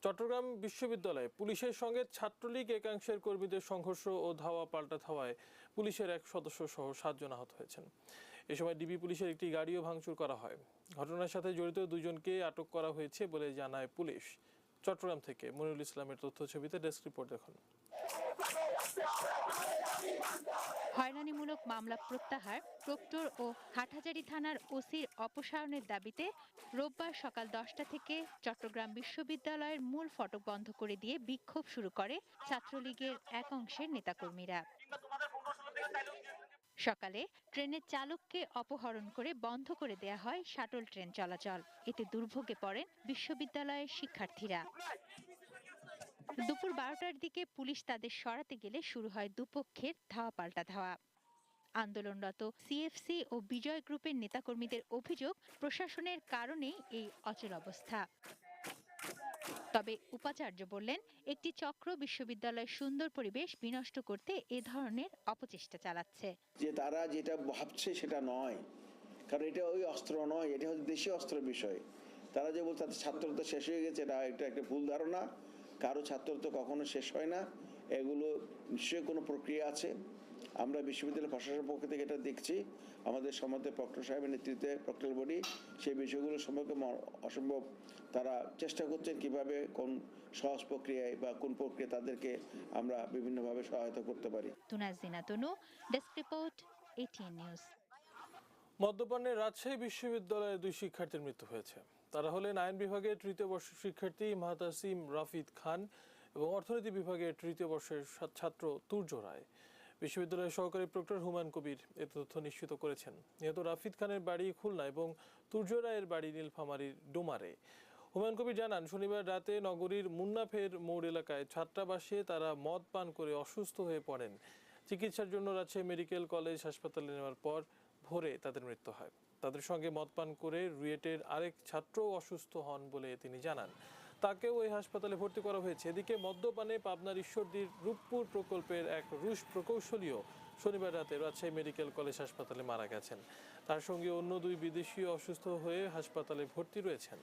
চট্টগ্রাম বিশ্ববিদ্যালয়ে পুলিশের সঙ্গে ছাত্রলীগ একাংশের কর্মীদের সংঘর্ষ ও ধাওয়া পাল্টা ধাওয়ায় পুলিশের এক সদস্য সহ 7 জন আহত হয়েছেন। এ সময় ডিবি পুলিশের একটি গাড়িও ভাঙচুর করা হয়। ঘটনার সাথে জড়িত 2 জনকে আটক করা হয়েছে বলে জানায় পুলিশ। চট্টগ্রাম থেকে মনিরুল ইসলামের তথ্য ছবিতে ডেস্ক রিপোর্ট দেখুন। হয়রানিমূলক মামলা প্রত্যাহার, প্রক্টর ও হাটহাজারী থানার ওসির অপসারণের দাবিতে রোববার সকাল 10টা থেকে চট্টগ্রাম বিশ্ববিদ্যালয়ের মূল ফটক বন্ধ করে দিয়ে বিক্ষোভ শুরু করে ছাত্রলীগের এক অংশের নেতাকর্মীরা। সকালে ট্রেনের চালককে অপহরণ করে বন্ধ করে দেয়া হয় শাটল ট্রেন চলাচল। এতে দুর্ভোগে পড়েন বিশ্ববিদ্যালয়ের শিক্ষার্থীরা। দুপুর 12টার দিকে পুলিশ তাদের সরাতে গেলে শুরু হয় দুপক্ষের ধাওয়া পাল্টা ধাওয়া। আন্দোলনরত সিএফসি ও বিজয় গ্রুপের নেতাকর্মীদের অভিযোগ, প্রশাসনের কারণেই এই অচল অবস্থা। তবে উপাচার্য বললেন, একটি চক্র বিশ্ববিদ্যালয়ের সুন্দর পরিবেশ বিনষ্ট করতে এ ধরনের অপচেষ্টা চালাচ্ছে। যে তারা যেটা ভাবছে সেটা নয়, কারণ এটা ওই অস্ত্র নয়, এটা হচ্ছে দেশীয় অস্ত্রের বিষয়। তারা যে বলছে তাদের ছাত্রত্ব শেষ হয়ে গেছে, এটা একটা ভুল ধারণা। কারো ছাত্রত্ব কখনো শেষ হয় না, এগুলো নিশ্চয়ই কোনো প্রক্রিয়া আছে। আমরা বিশ্ববিদ্যালয় প্রশাসনের পক্ষ থেকে এটা দেখছি। আমাদের সমাজের প্রক্টর সাহেবের নেতৃত্বে প্রক্টর বডি সেই বিষয়গুলো সম্পর্কে অসম্ভব তারা চেষ্টা করছেন কিভাবে কোন সহজ প্রক্রিয়ায় বা কোন প্রক্রিয়া তাদেরকে আমরা বিভিন্নভাবে সহায়তা করতে পারি। Tunajina Tanu, desk report, ATN news. মদ্যপানে রাজশাহী বিশ্ববিদ্যালয়ের 2 শিক্ষার্থীর মৃত্যু হয়েছে। তারা হলেন আইন বিভাগের 3য় বর্ষের শিক্ষার্থী মাহতাসিম রাফিদ খান এবং অর্থনীতি বিভাগের 3য় বর্ষের ছাত্র তুর্য রায়। বিশ্ববিদ্যালয়ের সহকারী প্রক্টর হুমায়ুন কবির এ তথ্য নিশ্চিত করেছেন। নিহত রাফিদ খানের বাড়ি খুলনা এবং তুর্য রায়ের বাড়ি নীলফামারীর ডোমারে। হুমায়ুন কবির জানান, শনিবার রাতে নগরীর মুন্নাফের মোড় এলাকায় ছাত্রাবাসে তারা মদ পান করে অসুস্থ হয়ে পড়েন। চিকিৎসার জন্য রাজশাহী মেডিকেল কলেজ হাসপাতালে নেওয়ার পর ভোরে তাদের মৃত্যু হয়। তাদের সঙ্গে মদ পান করে রুয়েটের আরেক ছাত্রও অসুস্থ হন বলে তিনি জানান। তাকেও ওই হাসপাতালে ভর্তি করা হয়েছে। এদিকে মদ্যপানে পাবনার ঈশ্বরদীর রূপপুর প্রকল্পের এক রুশ প্রকৌশলীও শনিবার রাতে রাজশাহী মেডিকেল কলেজ হাসপাতালে মারা গেছেন। তার সঙ্গে অন্য 2 বিদেশিও অসুস্থ হয়ে হাসপাতালে ভর্তি রয়েছেন।